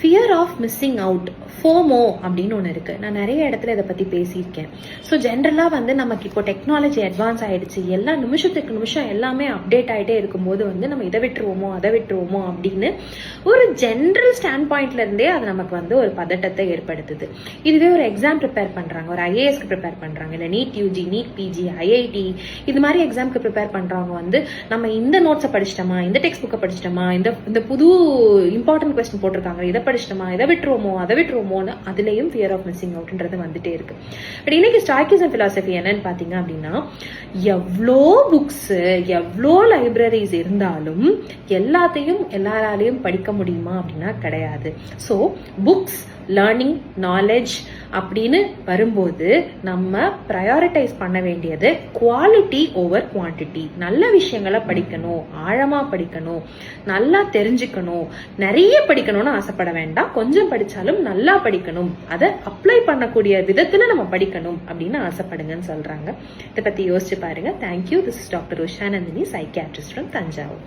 Fear of missing out, FOMO அப்படின்னு ஒன்று இருக்குது. நான் நிறைய இடத்துல இதை பற்றி பேசியிருக்கேன். ஸோ ஜென்ரலாக வந்து நமக்கு இப்போ டெக்னாலஜி அட்வான்ஸ் ஆகிடுச்சு, எல்லா நிமிஷத்துக்கு நிமிஷம் எல்லாமே அப்டேட் ஆகிட்டே இருக்கும்போது வந்து நம்ம இதை விட்டுருவோமோ அதை விட்டுருவோமோ அப்படின்னு ஒரு ஜென்ரல் ஸ்டாண்ட் பாயிண்ட்லேருந்தே அது நமக்கு வந்து ஒரு பதட்டத்தை ஏற்படுத்துது. இதுவே ஒரு எக்ஸாம் ப்ரிப்பேர் பண்ணுறாங்க, ஒரு ஐஏஎஸ்க்கு ப்ரிப்பேர் பண்ணுறாங்க, இல்லை NEET UG, NEET PG, IIT இது மாதிரி எக்ஸாமுக்கு ப்ரிப்பேர் பண்ணுறவங்க வந்து நம்ம இந்த நோட்ஸை படிச்சிட்டோமா, இந்த டெக்ஸ்ட் புக்கை படிச்சிட்டோமா, இந்த புது இம்பார்ட்டன்ட் கொஸ்டின் போட்டிருக்காங்க இதை படிச்சிட்டோமா, இதை விட்டுருவோமோ அதை விட்டுருவோமோன்னு அதுலேயும் ஃபியர் ஆஃப் மிஸ்ஸிங் அவுட்ன்றது வந்துட்டே இருக்கு. பட் இன்னைக்கு ஸ்டாய்க்கிசம் பிலாசபி என்னன்னு பார்த்தீங்க அப்படின்னா, எவ்வளோ புக்ஸ் எவ்வளோ லைப்ரரிஸ் இருந்தாலும் எல்லாத்தையும் எல்லாராலையும் படிக்க முடியுமா அப்படின்னா கிடையாது. ஸோ புக்ஸ், லேர்னிங், நாலேஜ் அப்படின்னு வரும்போது நம்ம ப்ரையாரிட்டைஸ் பண்ண வேண்டியது குவாலிட்டி ஓவர் குவான்டிட்டி. நல்ல விஷயங்களை படிக்கணும், ஆழமா படிக்கணும், நல்லா தெரிஞ்சுக்கணும், நிறைய படிக்கணும்னு ஆசைப்பட வேண்டாம். கொஞ்சம் படிச்சாலும் நல்லா படிக்கணும், அதை அப்ளை பண்ணக்கூடிய விதத்துல நம்ம படிக்கணும் அப்படின்னு ஆசைப்படுங்கன்னு சொல்றாங்க. இதை பத்தி யோசிச்சு பாருங்க. Thank you. This is doctor Usha Nandini, psychiatrist from Thanjavur.